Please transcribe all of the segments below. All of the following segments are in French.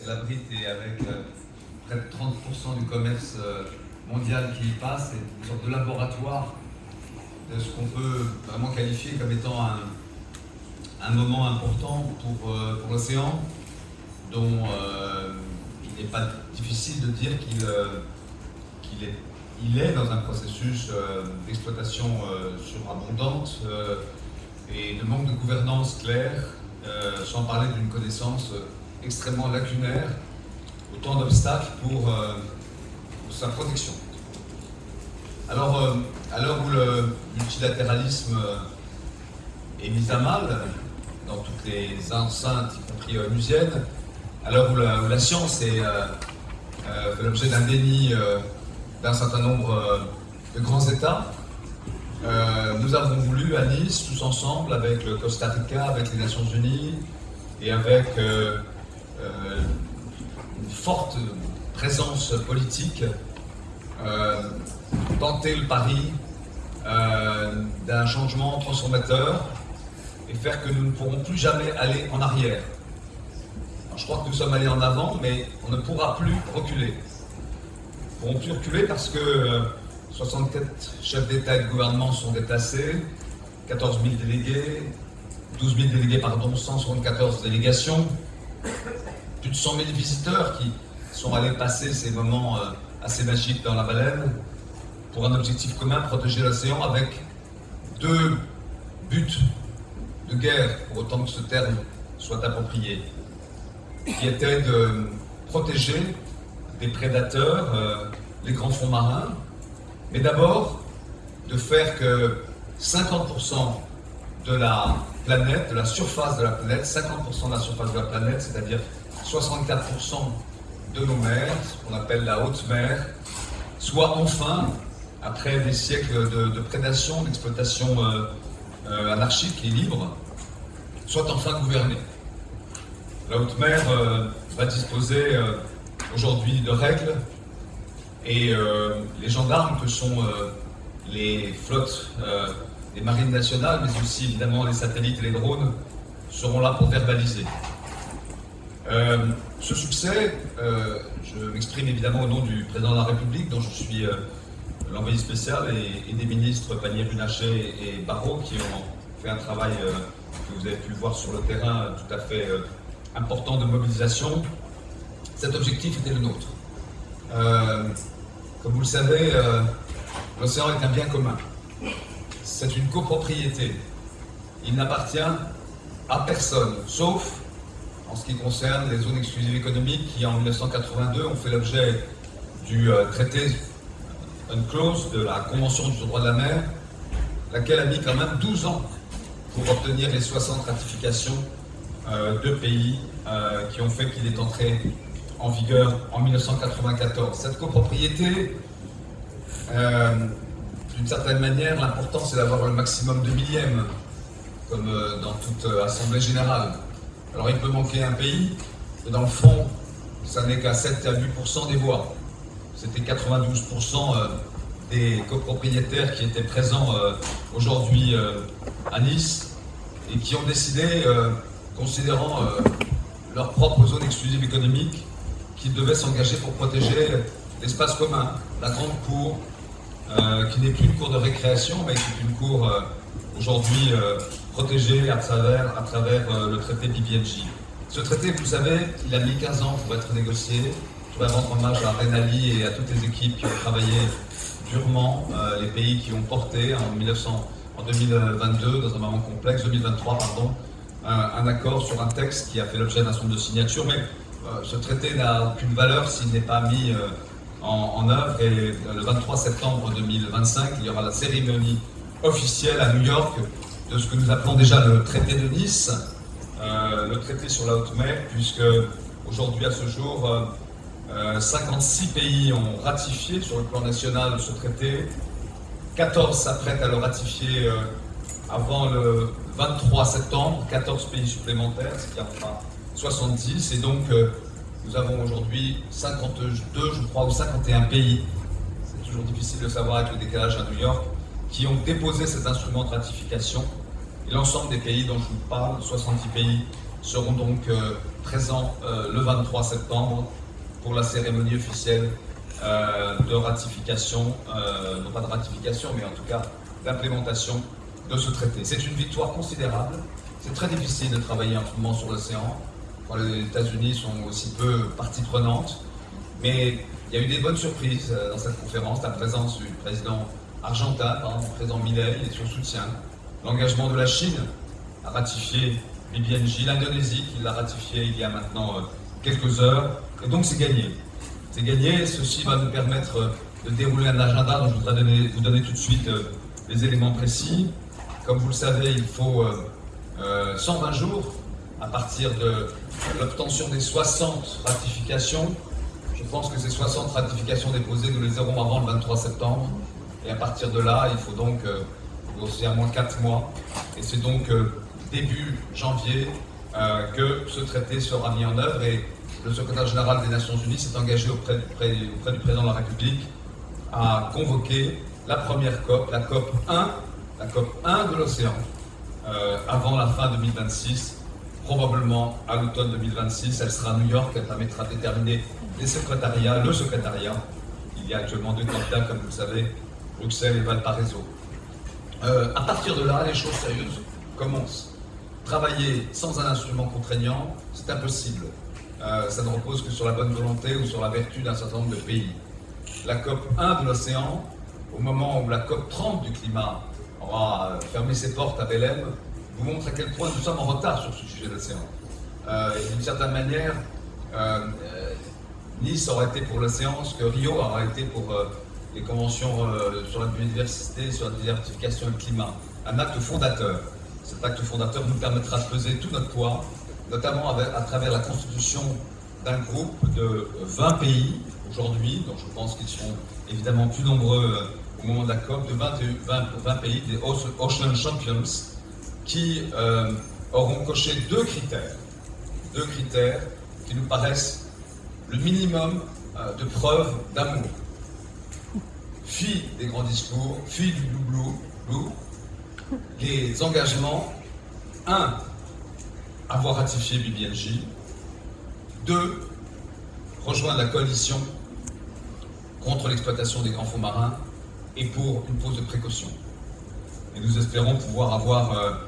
qu'elle abrite et avec près de 30% du commerce mondial qui y passe, c'est une sorte de laboratoire de ce qu'on peut vraiment qualifier comme étant un moment important pour l'océan, dont il n'est pas difficile de dire qu'il est dans un processus d'exploitation surabondante et de manque de gouvernance claire, sans parler d'une connaissance extrêmement lacunaire, autant d'obstacles pour sa protection. Alors, à l'heure où le multilatéralisme est mis à mal dans toutes les enceintes, y compris onusiennes, à l'heure où la science fait l'objet d'un déni d'un certain nombre de grands États, nous avons voulu à Nice, tous ensemble, avec le Costa Rica, avec les Nations Unies et avec une forte présence politique, tenter le pari d'un changement transformateur et faire que nous ne pourrons plus jamais aller en arrière. Alors, je crois que nous sommes allés en avant, mais on ne pourra plus reculer. Nous ne pourrons plus reculer parce que 64 chefs d'État et de gouvernement sont déplacés, 14 000 délégués, 12 000 délégués, 174 délégations, plus de 100 000 visiteurs qui sont allés passer ces moments assez magiques dans la baleine pour un objectif commun, protéger l'océan avec deux buts de guerre, pour autant que ce terme soit approprié, qui était de protéger des prédateurs, les grands fonds marins, mais d'abord de faire que 50% de la planète, de la surface de la planète, 50% de la surface de la planète, c'est-à-dire 64% de nos mers, ce qu'on appelle la haute mer, soit enfin, après des siècles de prédation, d'exploitation anarchique et libre, soit enfin gouvernée. La haute mer va disposer aujourd'hui de règles et les gendarmes que sont les flottes des marines nationales, mais aussi évidemment les satellites et les drones, seront là pour verbaliser. Ce succès, je m'exprime évidemment au nom du président de la République, dont je suis l'envoyé spécial, et des ministres Pannier-Runacher et Barrot, qui ont fait un travail que vous avez pu voir sur le terrain tout à fait important de mobilisation. Cet objectif était le nôtre. Comme vous le savez, l'océan est un bien commun. C'est une copropriété. Il n'appartient à personne, sauf en ce qui concerne les zones exclusives économiques qui, en 1982, ont fait l'objet du traité UNCLOS, de la Convention du droit de la mer, laquelle a mis quand même 12 ans pour obtenir les 60 ratifications de pays qui ont fait qu'il est entré en vigueur en 1994. Cette copropriété, d'une certaine manière, l'important c'est d'avoir le maximum de millièmes, comme dans toute assemblée générale. Alors il peut manquer un pays, mais dans le fond, ça n'est qu'à 7 à 8% des voix. C'était 92% des copropriétaires qui étaient présents aujourd'hui à Nice et qui ont décidé, considérant leur propre zone exclusive économique, qu'ils devaient s'engager pour protéger l'espace commun, la grande cour, qui n'est plus une cour de récréation, mais qui est une cour aujourd'hui protégée à travers le traité BBNJ. Ce traité, vous savez, il a mis 15 ans pour être négocié. Je voudrais rendre hommage à Renali et à toutes les équipes qui ont travaillé durement, les pays qui ont porté en 2022, dans un moment complexe, 2023, pardon, un accord sur un texte qui a fait l'objet d'un certain nombre de signatures, mais ce traité n'a aucune valeur s'il n'est pas mis en œuvre, et le 23 septembre 2025, il y aura la cérémonie officielle à New York de ce que nous appelons déjà le traité de Nice, le traité sur la haute mer, puisque aujourd'hui à ce jour, 56 pays ont ratifié sur le plan national ce traité, 14 s'apprêtent à le ratifier avant le 23 septembre, 14 pays supplémentaires, ce qui en fera 70, et donc nous avons aujourd'hui 52, je crois, ou 51 pays, c'est toujours difficile de savoir avec le décalage à New York, qui ont déposé cet instrument de ratification. Et l'ensemble des pays dont je vous parle, 70 pays, seront donc présents le 23 septembre pour la cérémonie officielle de ratification, non pas de ratification, mais en tout cas d'implémentation de ce traité. C'est une victoire considérable. C'est très difficile de travailler en ce moment sur l'océan, quand les États-Unis sont aussi peu partie prenante. Mais il y a eu des bonnes surprises dans cette conférence, la présence du président argentin, le président Milei et son soutien, l'engagement de la Chine à ratifier BBNJ, l'Indonésie qui l'a ratifié il y a maintenant quelques heures, et donc c'est gagné. C'est gagné, ceci va nous permettre de dérouler un agenda dont je voudrais vous donner tout de suite les éléments précis. Comme vous le savez, il faut 120 jours à partir de l'obtention des 60 ratifications. Je pense que ces 60 ratifications déposées, nous les aurons avant le 23 septembre. Et à partir de là, il faut donc grossièrement 4 mois. Et c'est donc début janvier que ce traité sera mis en œuvre. Et le secrétaire général des Nations Unies s'est engagé auprès du président de la République à convoquer la première COP, la COP 1, la COP 1 de l'océan, avant la fin 2026, probablement à l'automne 2026. Elle sera à New York, elle permettra de déterminer le secrétariat. Il y a actuellement 2 candidats, comme vous le savez, Bruxelles et Valparaiso. À partir de là, les choses sérieuses commencent. Travailler sans un instrument contraignant, c'est impossible. Ça ne repose que sur la bonne volonté ou sur la vertu d'un certain nombre de pays. La COP 1 de l'océan, au moment où la COP 30 du climat aura fermé ses portes à Belém, vous montre à quel point nous sommes en retard sur ce sujet de l'océan. D'une certaine manière, Nice aurait été pour l'océan ce que Rio aurait été pour les conventions sur la biodiversité, sur la désertification et le climat. Un acte fondateur. Cet acte fondateur nous permettra de peser tout notre poids, notamment à travers la constitution d'un groupe de 20 pays aujourd'hui, donc je pense qu'ils seront évidemment plus nombreux au moment de la COP, de 20 pays, des Ocean Champions, qui auront coché 2 critères qui nous paraissent le minimum de preuves d'amour. Fille des grands discours, fille du blue, les engagements, 1, avoir ratifié BBNJ, 2, rejoindre la coalition contre l'exploitation des grands fonds marins et pour une pause de précaution. Et nous espérons pouvoir avoir,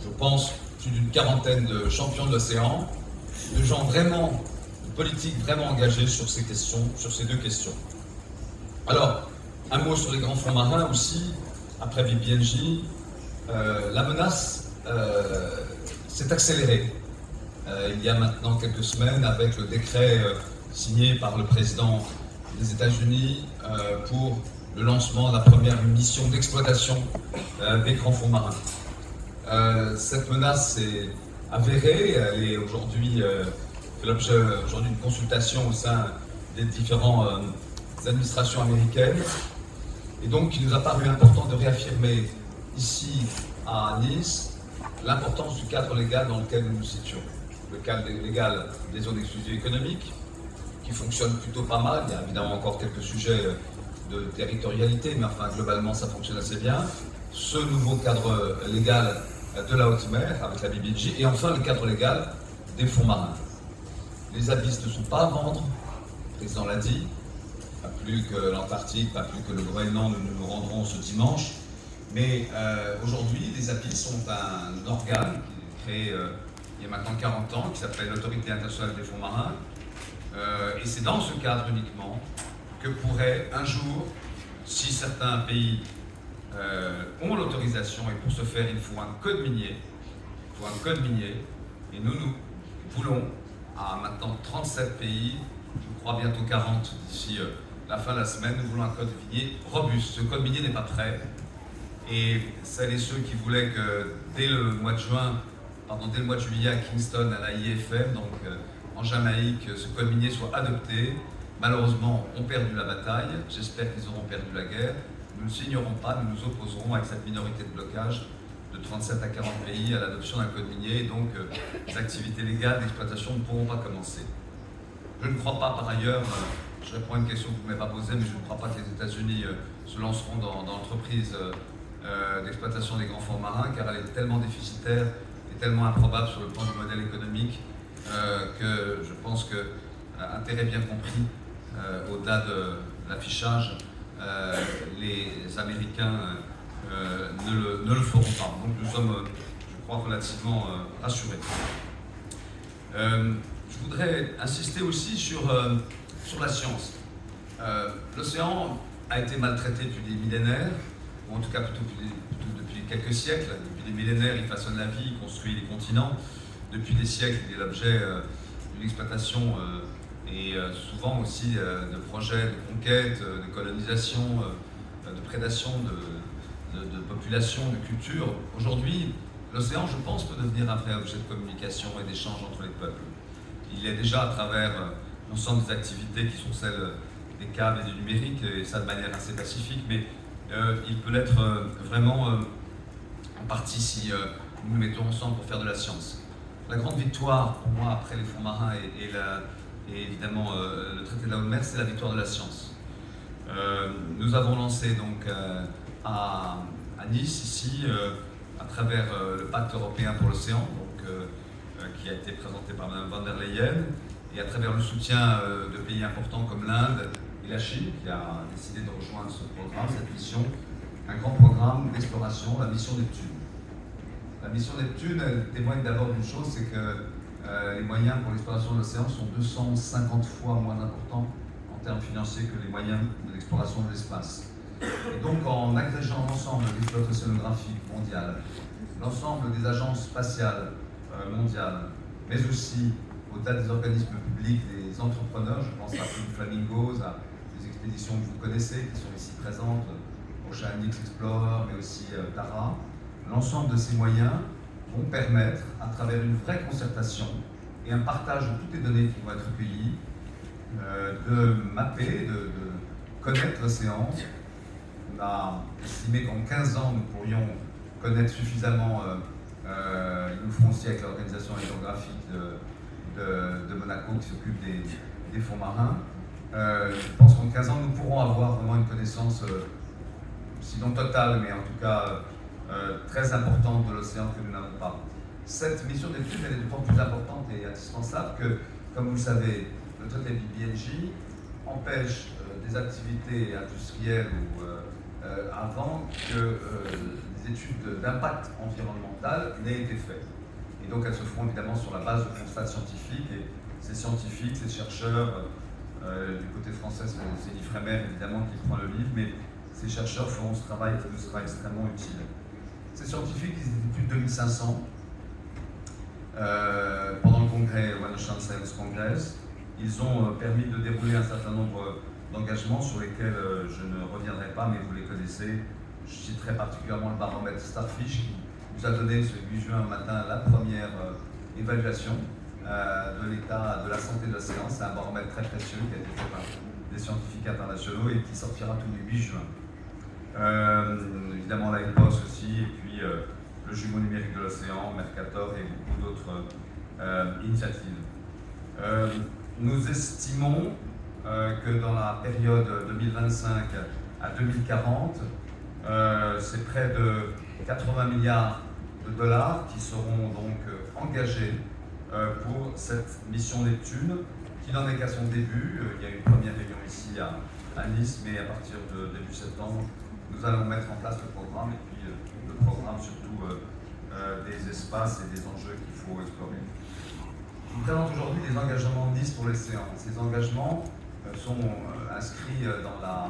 je pense, plus d'une quarantaine de champions de l'océan, de gens vraiment, de politiques vraiment engagés sur ces questions, sur ces 2 questions. Alors, un mot sur les grands fonds marins aussi, après BBNJ, la menace s'est accélérée. Il y a maintenant quelques semaines avec le décret signé par le président des États-Unis pour le lancement de la première mission d'exploitation des grands fonds marins. Cette menace est avérée, elle est aujourd'hui fait l'objet d'une consultation au sein des différentes administrations américaines. Et donc il nous a paru important de réaffirmer ici à Nice l'importance du cadre légal dans lequel nous nous situons. Le cadre légal des zones exclusives économiques, qui fonctionne plutôt pas mal. Il y a évidemment encore quelques sujets de territorialité, mais enfin globalement ça fonctionne assez bien. Ce nouveau cadre légal de la haute mer avec la BBNJ, et enfin le cadre légal des fonds marins. Les abysses ne sont pas à vendre, le président l'a dit, pas plus que l'Antarctique, pas plus que le Groenland, nous nous rendrons ce dimanche. Mais aujourd'hui, les abysses sont un organe qui est créé il y a maintenant 40 ans, qui s'appelle l'Autorité internationale des fonds marins. Et c'est dans ce cadre uniquement que pourrait un jour, si certains pays ont l'autorisation, et pour ce faire il faut un code minier, et nous voulons à maintenant 37 pays, je crois bientôt 40 d'ici la fin de la semaine, nous voulons un code minier robuste. Ce code minier n'est pas prêt, et celles et ceux qui voulaient que dès le mois de juillet à Kingston, à la IFM, donc en Jamaïque, ce code minier soit adopté, malheureusement ont perdu la bataille, j'espère qu'ils auront perdu la guerre. Nous ne signerons pas, nous nous opposerons avec cette minorité de blocage de 37 à 40 pays à l'adoption d'un code minier, et donc les activités légales d'exploitation ne pourront pas commencer. Je ne crois pas par ailleurs, je réponds à une question que vous ne m'avez pas posée, mais je ne crois pas que les États-Unis se lanceront dans l'entreprise d'exploitation des grands fonds marins, car elle est tellement déficitaire et tellement improbable sur le plan du modèle économique que je pense que, intérêt bien compris, au-delà de l'affichage, les Américains ne le feront pas. Donc nous sommes, je crois, relativement rassurés. Je voudrais insister aussi sur la science. L'océan a été maltraité depuis des millénaires, ou en tout cas plutôt depuis quelques siècles. Depuis des millénaires, il façonne la vie, il construit les continents. Depuis des siècles, il est l'objet d'une exploitation et souvent aussi de projets de conquête, de colonisation, de prédation de population, de culture. Aujourd'hui, l'océan, je pense, peut devenir un vrai objet de communication et d'échange entre les peuples. Il est déjà à travers l'ensemble des activités qui sont celles des câbles et du numérique, et ça de manière assez pacifique, mais il peut l'être vraiment en partie si nous nous mettons ensemble pour faire de la science. La grande victoire pour moi après les fonds marins et évidemment le traité de la haute mer, c'est la victoire de la science. Nous avons lancé donc à Nice ici à travers le pacte européen pour l'océan, qui a été présenté par Mme von der Leyen, et à travers le soutien de pays importants comme l'Inde et la Chine, qui a décidé de rejoindre ce programme, cette mission, un grand programme d'exploration, la mission Neptune. La mission Neptune, elle témoigne d'abord d'une chose, c'est que les moyens pour l'exploration de l'océan sont 250 fois moins importants en termes financiers que les moyens de l'exploration de l'espace. Et donc en agrégeant l'ensemble des flottes océanographiques mondiales, l'ensemble des agences spatiales mondiales, mais aussi au-delà des organismes publics, des entrepreneurs, je pense à Flamingos, à des expéditions que vous connaissez, qui sont ici présentes, Ocean X Explorer, mais aussi Tara. L'ensemble de ces moyens vont permettre, à travers une vraie concertation et un partage de toutes les données qui vont être recueillies, de mapper, de connaître l'océan. On a estimé qu'en 15 ans, nous pourrions connaître suffisamment, ils nous feront aussi avec l'organisation hydrographique de Monaco qui s'occupe des fonds marins. Je pense qu'en 15 ans, nous pourrons avoir vraiment une connaissance, sinon totale, mais en tout cas très importante de l'océan que nous n'avons pas. Cette mission d'étude, elle est d'autant plus importante et indispensable que, comme vous le savez, le traité BBNJ empêche des activités industrielles ou avant que des études d'impact environnemental n'aient été faites. Et donc elles se feront évidemment sur la base de constats scientifiques, et ces scientifiques, ces chercheurs, du côté français c'est l'Ifremer évidemment qui prend le livre, mais ces chercheurs feront ce travail qui nous sera extrêmement utile. Ces scientifiques, ils étaient plus de 2500 pendant le congrès One Ocean Science Congress. Ils ont permis de dérouler un certain nombre d'engagements sur lesquels je ne reviendrai pas, mais vous les connaissez. Je citerai particulièrement le baromètre Starfish qui nous a donné ce 8 juin matin la première évaluation de l'état de la santé de l'océan. C'est un baromètre très précieux qui a été fait par des scientifiques internationaux et qui sortira tous les 8 juin. Évidemment la EPOS aussi, et puis le jumeau numérique de l'océan, Mercator et beaucoup d'autres initiatives. Nous estimons que dans la période 2025 à 2040, c'est près de 80 milliards de dollars qui seront donc engagés pour cette mission Neptune, qui n'en est qu'à son début. Il y a eu une première réunion ici à Nice, mais à partir de début septembre, nous allons mettre en place le programme, et puis le programme surtout des espaces et des enjeux qu'il faut explorer. Je vous présente aujourd'hui les engagements de Nice pour l'océan. Ces engagements sont inscrits dans la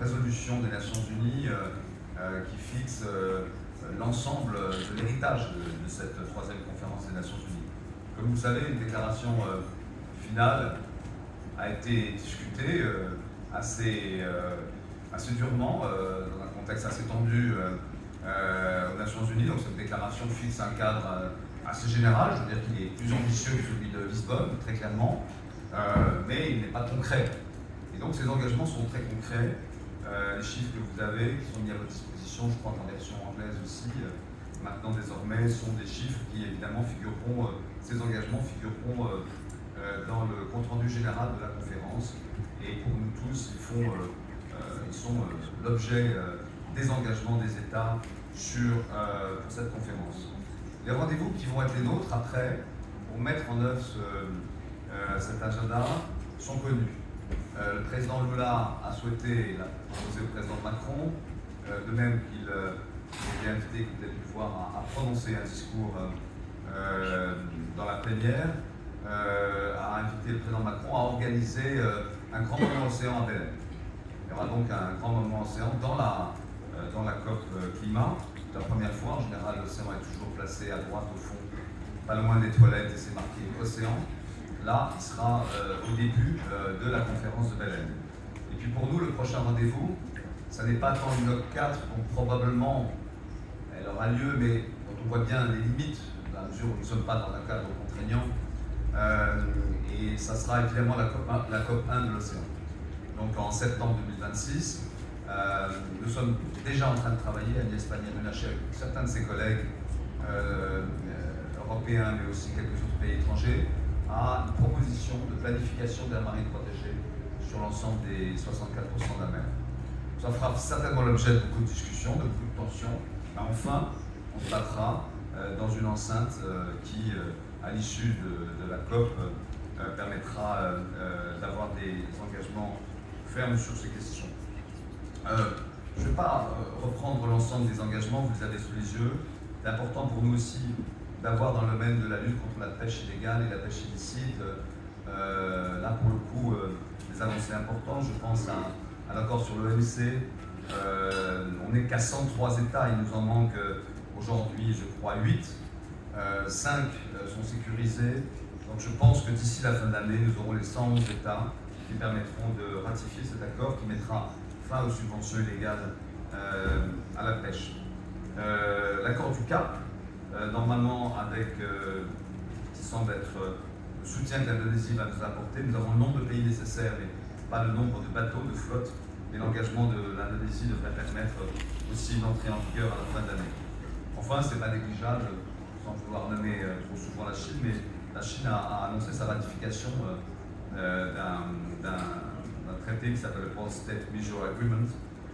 résolution des Nations Unies qui fixe l'ensemble de l'héritage de cette troisième conférence des Nations Unies. Comme vous le savez, une déclaration finale a été discutée assez durement, dans un contexte assez tendu aux Nations Unies. Donc cette déclaration fixe un cadre assez général, je veux dire qu'il est plus ambitieux que celui de Lisbonne, très clairement, mais il n'est pas concret. Et donc ces engagements sont très concrets. Les chiffres que vous avez, qui sont mis à votre disposition, je crois qu'en version anglaise aussi, maintenant désormais, sont des chiffres qui évidemment figureront, ces engagements figureront dans le compte-rendu général de la conférence. Et pour nous tous, ils sont l'objet des engagements des États pour cette conférence. Les rendez-vous qui vont être les nôtres après, pour mettre en œuvre cet agenda, sont connus. Le président Lula a souhaité, il a proposé au président Macron, de même qu'il est invité, comme vous avez pu le voir, à prononcer un discours dans la plénière, a invité le président Macron à organiser un grand moment océan à Belém. Il y aura donc un grand moment océan dans la COP climat. C'est la première fois, en général, l'océan est toujours placé à droite au fond, pas loin des toilettes, et c'est marqué océan. Là, il sera au début de la conférence de Belém. Et puis pour nous, le prochain rendez-vous, ça n'est pas tant une COP 4, donc probablement elle aura lieu, mais quand on voit bien les limites, dans la mesure où nous ne sommes pas dans un cadre contraignant, et ça sera évidemment la COP 1 de l'océan. Donc en septembre 2026, nous sommes déjà en train de travailler, Agnès Pannier-Runacher, avec certains de ses collègues européens, mais aussi quelques autres pays étrangers, à une proposition de planification de la marine protégée sur l'ensemble des 64% de la mer. Ça fera certainement l'objet de beaucoup de discussions, de beaucoup de tensions, mais enfin, on se battra dans une enceinte qui, à l'issue de la COP, permettra d'avoir des engagements fermes sur ces questions. Je ne vais pas reprendre l'ensemble des engagements, vous les avez sous les yeux. C'est important pour nous aussi d'avoir dans le domaine de la lutte contre la pêche illégale et la pêche illicite, là pour le coup, des avancées importantes. Je pense à l'accord sur l'OMC. On n'est qu'à 103 États, il nous en manque aujourd'hui, je crois, 8. 5 sont sécurisés. Donc je pense que d'ici la fin de l'année, nous aurons les 111 États qui permettront de ratifier cet accord qui mettra fin aux subventions illégales à la pêche. L'accord du Cap, normalement avec, qui semble être le soutien que l'Indonésie va nous apporter, nous avons le nombre de pays nécessaires, mais pas le nombre de bateaux, de flottes, et l'engagement de l'Indonésie devrait permettre aussi une entrée en vigueur à la fin de l'année. Enfin, ce n'est pas négligeable, sans vouloir nommer trop souvent la Chine, mais la Chine a annoncé sa ratification d'un traité qui s'appelle le Post-State Measure Agreement,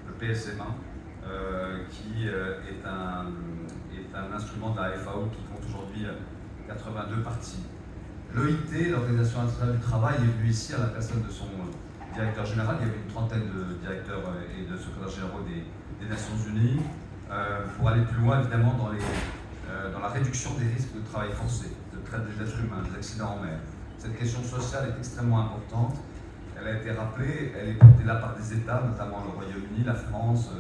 le PSMA, qui est un instrument de la FAO qui compte aujourd'hui 82 parties. L'OIT, l'Organisation internationale du travail, est venue ici à la personne de son directeur général. Il y avait une trentaine de directeurs et de secrétaires généraux des Nations Unies pour aller plus loin, évidemment, dans la réduction des risques de travail forcé, de traite des êtres humains, des accidents en mer. Cette question sociale est extrêmement importante. Elle a été rappelée, elle est portée là par des États, notamment le Royaume-Uni, la France,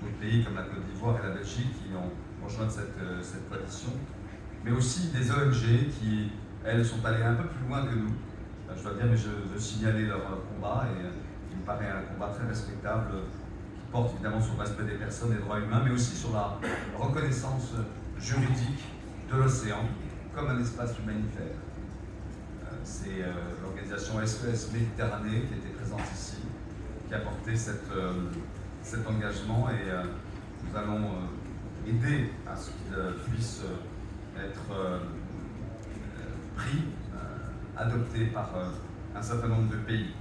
d'autres pays comme la Côte d'Ivoire et la Belgique qui ont rejoint cette coalition, mais aussi des ONG qui, elles, sont allées un peu plus loin que nous. Je dois dire, mais je veux signaler leur combat, et il me paraît un combat très respectable qui porte évidemment sur le respect des personnes et des droits humains, mais aussi sur la reconnaissance juridique de l'océan comme un espace humanitaire. C'est l'organisation SES Méditerranée qui était présente ici, qui a porté cet engagement, et nous allons aider à ce qu'il puisse être pris, adopté par un certain nombre de pays.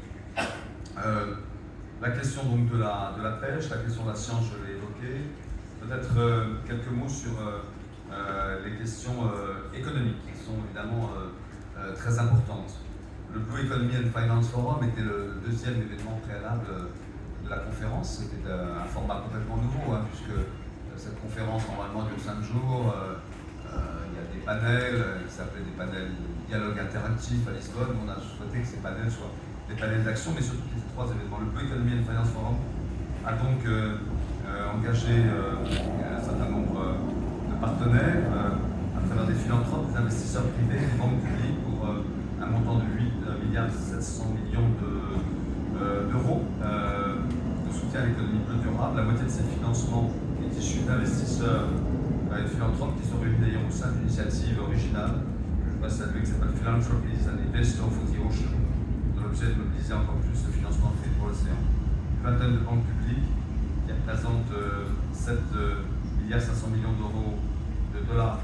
La question donc de la pêche, la question de la science, je l'ai évoquée. Peut-être quelques mots sur les questions économiques, qui sont évidemment très importantes. Le Blue Economy and Finance Forum était le deuxième événement préalable de la conférence. C'était un format complètement nouveau, puisque cette conférence normalement dure 5 jours. Il y a des panels qui s'appellent des panels dialogue interactif à Lisbonne. On a souhaité que ces panels soient des panels d'action, mais surtout ces 3 événements. Le Blue Economy and Finance Forum a donc engagé un certain nombre de partenaires à travers des philanthropes, des investisseurs privés, des banques publiques pour un montant de 8,7 milliards d'euros de soutien à l'économie plus durable. La moitié de ces financements est issue d'investisseurs et de philanthropes qui sont réunis d'ailleurs au sein d'une initiative originale que je voudrais saluer, qui s'appelle Philanthropies and Investors for the Ocean, dont l'objet de mobiliser encore plus de financement privé pour l'océan. Une vingtaine de banques publiques qui représentent 7,5 milliards de dollars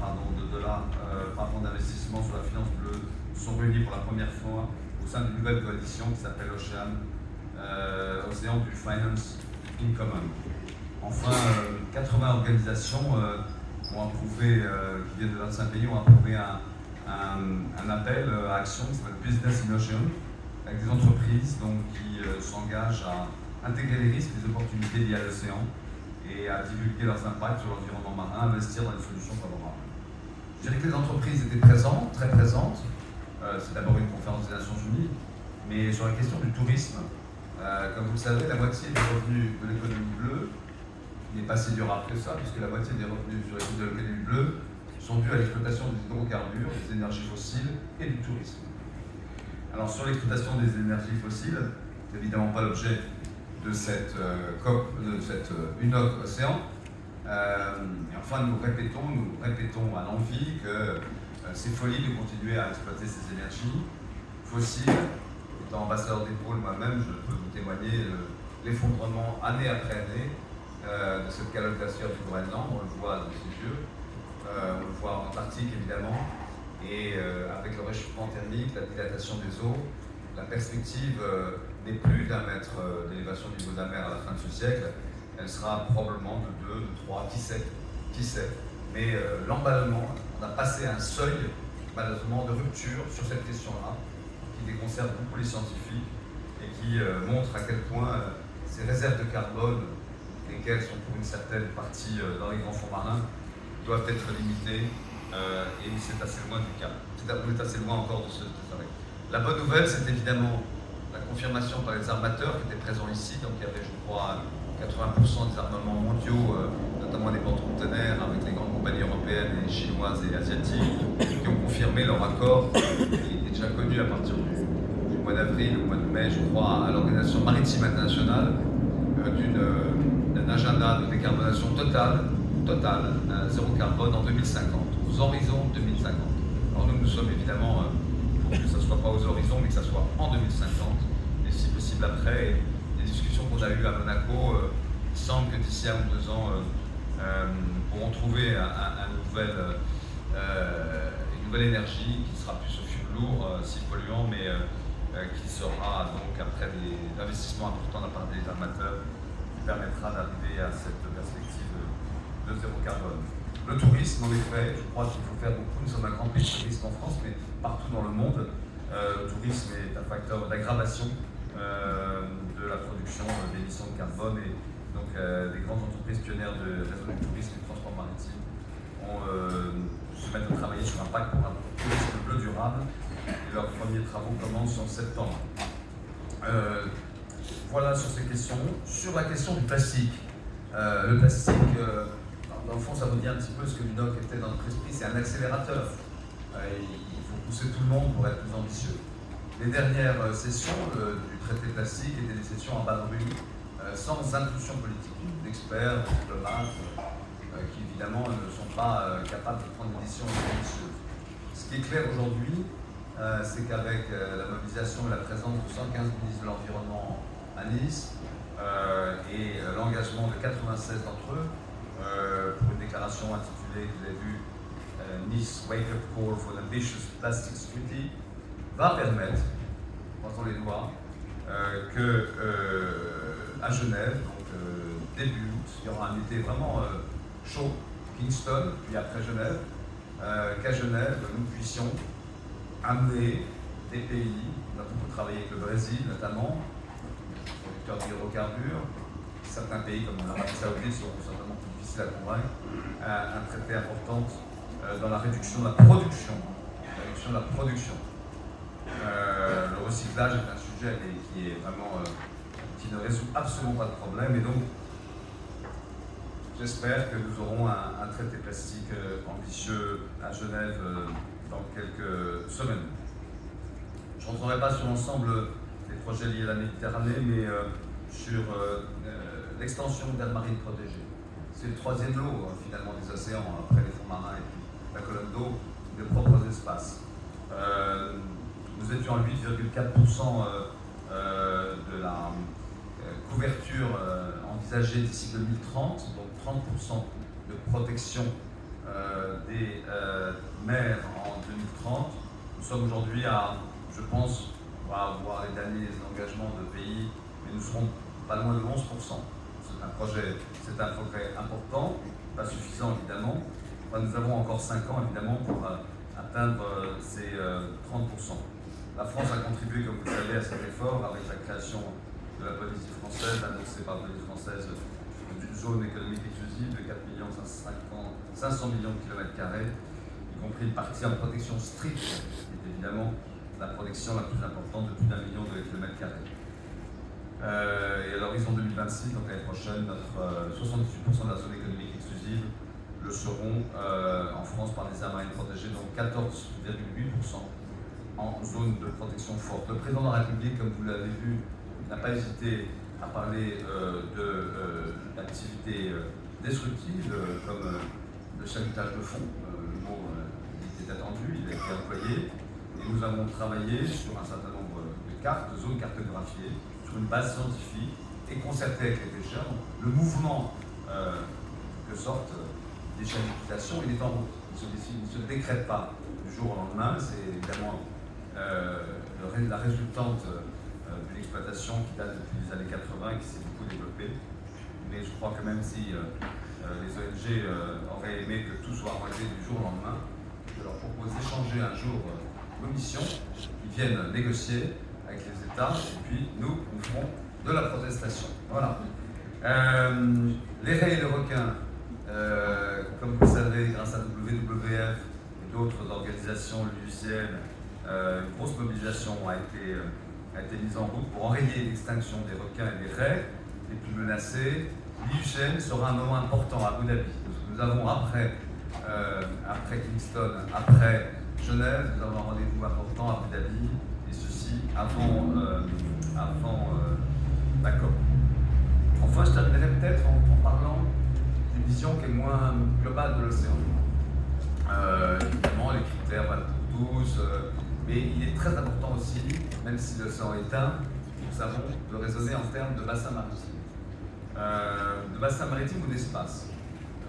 par an d'investissement sur la finance bleue sont réunis pour la première fois au sein d'une nouvelle coalition qui s'appelle Océan du Finance in Common. Enfin, 80 organisations ont approuvé, qui viennent de 25 pays, ont approuvé un appel à action qui s'appelle Business in Ocean, avec des entreprises donc, qui s'engagent à intégrer les risques, les opportunités liées à l'océan et à divulguer leurs impacts sur l'environnement marin, investir dans des solutions favorables. Je dirais que les entreprises étaient présentes, très présentes. C'est d'abord une conférence des Nations Unies, mais sur la question du tourisme, comme vous le savez, la moitié des revenus de l'économie bleue n'est pas si durable que ça, puisque la moitié des revenus sur de l'économie bleue sont dus à l'exploitation des hydrocarbures, des énergies fossiles et du tourisme. Alors sur l'exploitation des énergies fossiles, c'est évidemment pas l'objet de cette COP, de cette UNOC Océan. Et enfin, nous répétons à l'envi que c'est folie de continuer à exploiter ces énergies fossiles. Étant ambassadeur des pôles moi-même, je peux vous témoigner l'effondrement année après année de cette calotte glaciaire du Groenland. On le voit de ses yeux, on le voit en Antarctique évidemment, et avec le réchauffement thermique, la dilatation des eaux, la perspective n'est plus d'1 mètre d'élévation du niveau de la mer à la fin de ce siècle, elle sera probablement de 2, de 3, qui sait. Mais l'emballement, on a passé un seuil, malheureusement, de rupture sur cette question-là, qui déconcerte beaucoup les scientifiques et qui montre à quel point ces réserves de carbone, lesquelles sont pour une certaine partie dans les grands fonds marins, doivent être limitées et c'est assez loin du cas. On est assez loin encore de ce arrêt. La bonne nouvelle, c'est évidemment la confirmation par les armateurs qui étaient présents ici. Donc il y avait, je crois, 80% des armements mondiaux, notamment des porte-containers avec les grandes compagnies européennes et chinoises et asiatiques, qui ont confirmé leur accord, qui était déjà connu à partir du mois d'avril, au mois de mai, je crois, à l'Organisation maritime internationale, d'un agenda de décarbonation totale, zéro carbone en 2050, aux horizons 2050. Alors nous sommes évidemment pour que ce ne soit pas aux horizons, mais que ce soit en 2050, et si possible après. Et les discussions qu'on a eues à Monaco, il semble que d'ici 1 ou 2 ans, pourront trouver une nouvelle énergie qui sera plus au fioul lourd, si polluant, mais qui sera donc, après des investissements importants de la part des armateurs, qui permettra d'arriver à cette perspective de zéro carbone. Le tourisme, en effet, je crois qu'il faut faire beaucoup. Nous sommes un grand pays de tourisme en France, mais partout dans le monde, le tourisme est un facteur d'aggravation de la production d'émissions de carbone. Et donc, les grandes entreprises pionnières de réseau du tourisme et du transport maritime se mettent à travailler sur un pacte pour un tourisme bleu durable. Et leurs premiers travaux commencent en septembre. Voilà sur ces questions. Sur la question du plastique, le plastique, dans le fond, ça vous dit un petit peu ce que l'UNOC était dans notre esprit, c'est un accélérateur. Il faut pousser tout le monde pour être plus ambitieux. Les dernières sessions du traité plastique étaient des sessions à bas bruit, sans impulsion politique, d'experts, de diplomates, qui évidemment ne sont pas capables de prendre des décisions ambitieuses. Ce qui est clair aujourd'hui, c'est qu'avec la mobilisation et la présence de 115 ministres de l'Environnement à Nice et l'engagement de 96 d'entre eux pour une déclaration intitulée, vous avez vu, Nice Wake Up Call for an Ambitious Plastics Treaty, va permettre, croisons les doigts, que à Genève, donc début août, il y aura un été vraiment chaud, Kingston, puis après Genève, qu'à Genève, nous puissions amener des pays, on a beaucoup travaillé avec le Brésil notamment, producteur d'hydrocarbures, certains pays comme l'Arabie Saoudite seront certainement plus difficiles à convaincre, un traité important dans la réduction de la production. Le recyclage est un sujet qui est vraiment qui ne résout absolument pas de problème, et donc j'espère que nous aurons un traité plastique ambitieux à Genève dans quelques semaines. Je ne rentrerai pas sur l'ensemble des projets liés à la Méditerranée, mais sur l'extension d'aires marines protégées. C'est le 3e lot finalement des océans, après les fonds marins et puis la colonne d'eau, de propres espaces. Nous étions à 8,4% de la couverture envisagée d'ici 2030, donc 30% de protection des mers en 2030. Nous sommes aujourd'hui à, je pense, on va voir les derniers engagements de pays, mais nous serons pas loin de 11%. C'est un progrès important, pas suffisant évidemment, Enfin, nous avons encore 5 ans, évidemment, pour atteindre ces 30%. La France a contribué, comme vous le savez, à cet effort avec la création de la Polynésie française, annoncée par la Polynésie française, d'une zone économique exclusive de 4 500 millions de kilomètres carrés, y compris une partie en protection stricte, qui est évidemment la protection la plus importante de plus d'1 million de kilomètres carrés. Et à l'horizon 2026, donc l'année prochaine, notre 78% de la zone économique exclusive le seront en France par des aires marines protégées, donc 14,8% en zone de protection forte. Le président de la République, comme vous l'avez vu, n'a pas hésité à parler d'activités destructives comme le chalutage de fond. Le mot était attendu, il a été employé. Et nous avons travaillé sur un certain nombre de cartes, de zones cartographiées, sur une base scientifique et concertée avec les pêcheurs. Le mouvement que sortent des chalutation, il est en route. Il ne se décrète pas du jour au lendemain. C'est évidemment la résultante d'une exploitation qui date depuis les années 80 et qui s'est beaucoup développée. Mais je crois que même si les ONG auraient aimé que tout soit arrêté du jour au lendemain, je leur propose d'échanger un jour nos missions, qui viennent négocier avec les États, et puis nous ferons de la protestation. Voilà. Les raies et les requins, comme vous le savez, grâce à WWF et d'autres organisations, l'UICN, une grosse mobilisation a été mise en route pour enrayer l'extinction des requins et des raies les plus menacés. L'UICN sera un moment important à Abu Dhabi. Nous avons après Kingston, après Genève, nous avons un rendez-vous important à Abu Dhabi, et ceci avant la COP. Enfin, je terminerai peut-être en parlant d'une vision qui est moins globale de l'océan. Évidemment, les critères valent pour tous, mais il est très important aussi, même si l'océan est un, nous savons, de raisonner en termes de bassin maritime. De bassin maritime ou d'espace.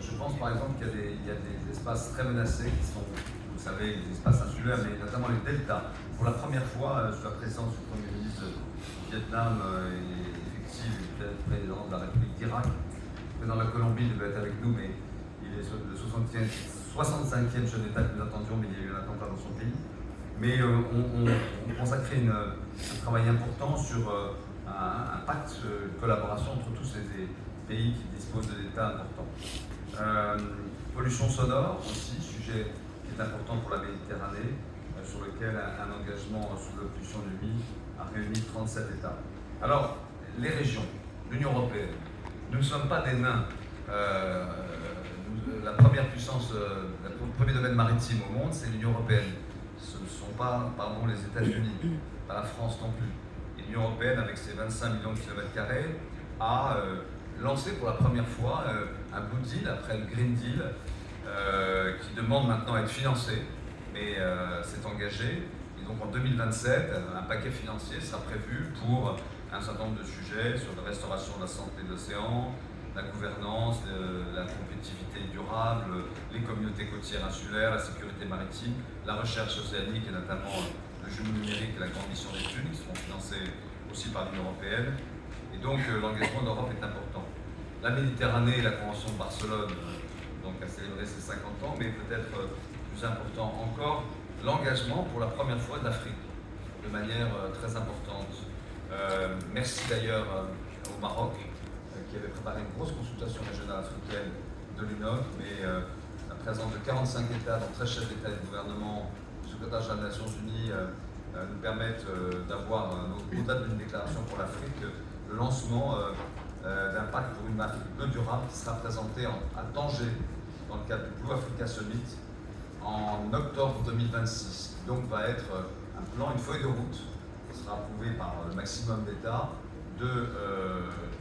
Je pense par exemple qu'il y a des espaces très menacés qui sont, vous savez, les espaces insulaires, mais notamment les deltas. Pour la première fois, sous la présidence du Premier ministre du Vietnam et effective du président de la République d'Irak, le président de la Colombie devait être avec nous, mais il est le 65e chef d'État que nous attendions, mais il y a eu un attentat dans son pays. Mais on consacrait un travail important sur un pacte de collaboration entre tous ces pays qui disposent d'États importants. Pollution sonore aussi, sujet qui est important pour la Méditerranée, sur lequel un engagement sur la pollution du MI a réuni 37 États. Alors, les régions, l'Union européenne, nous ne sommes pas des nains. La première puissance, le premier domaine maritime au monde, c'est l'Union européenne. Ce ne sont pas, pardon, les États-Unis, pas la France non plus. Et l'Union européenne, avec ses 25 millions de kilomètres carrés, a lancé pour la première fois un Blue Deal après le Green Deal, qui demande maintenant à être financé, mais s'est engagé. Et donc en 2027, un paquet financier sera prévu pour un certain nombre de sujets sur la restauration de la santé de l'océan, la gouvernance, la compétitivité durable, les communautés côtières insulaires, la sécurité maritime, la recherche océanique et notamment le jumeau numérique et la grande mission d'études qui seront financés aussi par l'Union européenne. Et donc l'engagement de l'Europe est important. La Méditerranée et la Convention de Barcelone donc, a célébré ses 50 ans, mais peut-être plus important encore, l'engagement pour la première fois de l'Afrique, de manière très importante. Merci d'ailleurs au Maroc, qui avait préparé une grosse consultation régionale africaine de l'UNOC, mais la présence de 45 États, dont 13 chefs d'État et de gouvernement, le secrétaire général des Nations Unies, nous permettent d'avoir, au-delà d'une déclaration pour l'Afrique, le lancement d'un pacte pour une Afrique peu durable qui sera présenté à Tanger, dans le cadre du Blue Africa Summit, en octobre 2026. Donc va être un plan, une feuille de route, qui sera approuvée par le maximum d'États, du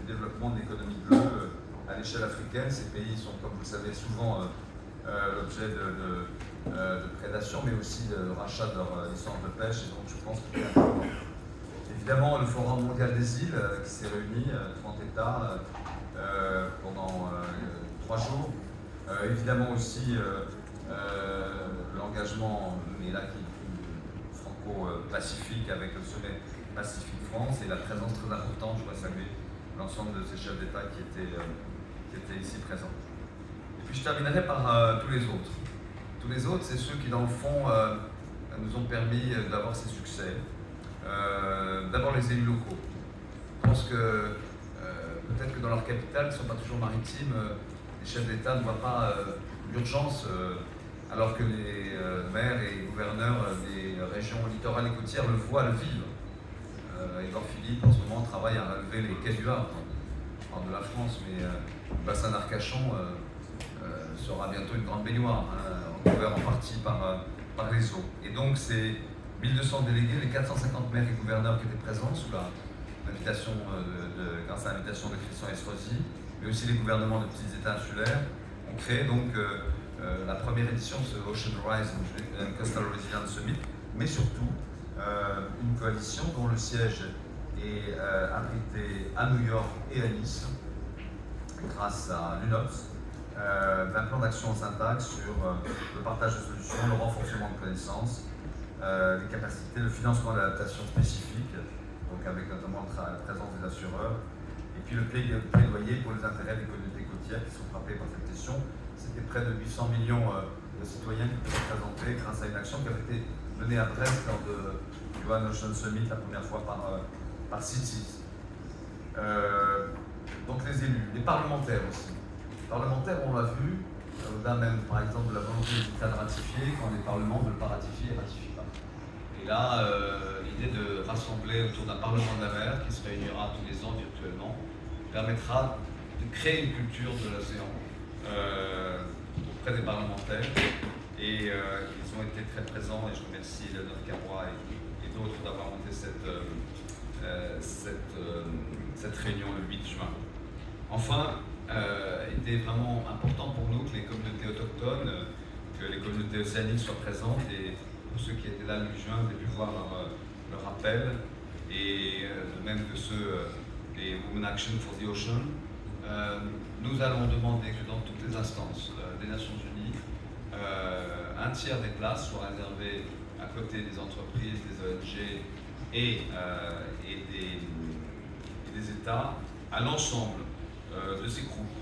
développement de l'économie bleue à l'échelle africaine. Ces pays sont, comme vous le savez, souvent l'objet de prédation, mais aussi de rachat de leur licence de pêche, et donc je pense qu'il y a évidemment le Forum mondial des îles qui s'est réuni, 30 États, pendant 3 jours. Évidemment aussi l'engagement, mais là qui est plus franco-pacifique avec le sommet Pacifique-France et la présence très importante, je voudrais saluer l'ensemble de ces chefs d'État qui étaient ici présents. Et puis je terminerai par tous les autres. Tous les autres, c'est ceux qui, dans le fond, nous ont permis d'avoir ces succès. D'abord les élus locaux. Je pense que peut-être que dans leur capitale, qui ne sont pas toujours maritimes, les chefs d'État ne voient pas l'urgence, alors que les maires et gouverneurs des régions littorales et côtières le voient, le vivent. Édouard Philippe, en ce moment, travaille à relever les quais du Havre. Je parle de la France, mais le bassin d'Arcachon sera bientôt une grande baignoire, couvert en partie par les eaux. Et donc, c'est 1200 délégués, les 450 maires et gouverneurs qui étaient présents sous l'invitation grâce à l'invitation de Christian Estrosi, mais aussi les gouvernements de petits États insulaires, ont créé donc la première édition de ce Ocean Rise and Coastal Resilience Summit, mais surtout une coalition dont le siège est abrité à New York et à Nice, grâce à l'UNOPS, d'un plan d'action au syntaxe sur le partage de solutions, le renforcement de connaissances, les capacités, le financement d'adaptation spécifique, donc avec notamment la présence des assureurs, et puis le plaidoyer pour les intérêts des communautés côtières qui sont frappées par cette question. C'était près de 800 millions de citoyens qui étaient représentés grâce à une action qui avait été menée à Brest lors du One Ocean Summit la première fois par CITES. Donc les élus, les parlementaires aussi. Les parlementaires, on l'a vu, au-delà même par exemple de la volonté des États de ratifier, quand les parlements ne veulent pas ratifier, ils ne ratifient pas. Et là, l'idée de rassembler autour d'un parlement de la mer qui se réunira tous les ans virtuellement permettra de créer une culture de l'océan auprès des parlementaires. Et ils ont été très présents, et je remercie Léonard Carrois et d'autres d'avoir monté cette réunion le 8 juin. Enfin, il était vraiment important pour nous que les communautés autochtones, que les communautés océaniques soient présentes, et pour ceux qui étaient là le 8 juin, vous avez pu voir leur appel, et de même que ceux des Women Action for the Ocean. Nous allons demander que dans toutes les instances des Nations Unies, un tiers des places soient réservées à côté des entreprises, des ONG et des États à l'ensemble de ces groupes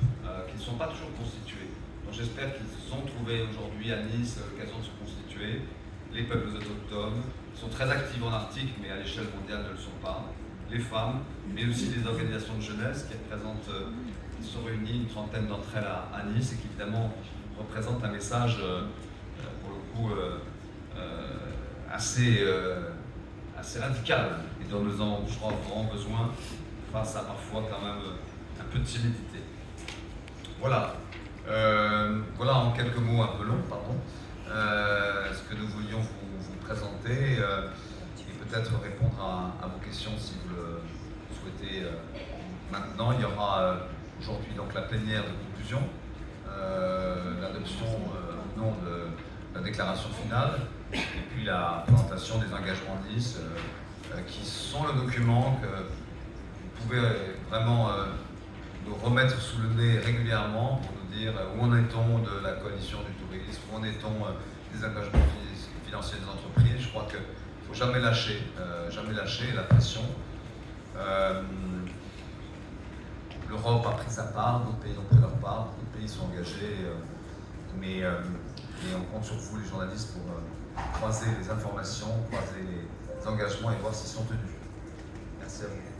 qui ne sont pas toujours constitués. Donc j'espère qu'ils ont trouvé aujourd'hui à Nice l'occasion de se constituer. Les peuples autochtones sont très actifs en Arctique, mais à l'échelle mondiale ne le sont pas. Les femmes, mais aussi les organisations de jeunesse qui sont réunies, une trentaine d'entre elles à Nice, et qui évidemment représentent un message pour le coup assez radical, et dont nous avons, je crois, vraiment besoin face à parfois quand même un peu de timidité. Voilà. Voilà en quelques mots un peu longs, pardon, ce que nous voulions vous présenter, et peut-être répondre à vos questions si vous le souhaitez. Maintenant, il y aura aujourd'hui donc la plénière de conclusion, l'adoption au nom de la déclaration finale, et puis la présentation des engagements de Nice, qui sont le document que vous pouvez vraiment nous remettre sous le nez régulièrement pour nous dire où en est-on de la coalition du tourisme, où en est-on des engagements financiers des entreprises. Je crois qu'il ne faut jamais lâcher la pression. L'Europe a pris sa part, d'autres pays ont pris leur part, beaucoup de pays sont engagés, mais on compte sur vous, les journalistes, pour croiser les informations, croiser les engagements et voir s'ils sont tenus. Merci à vous.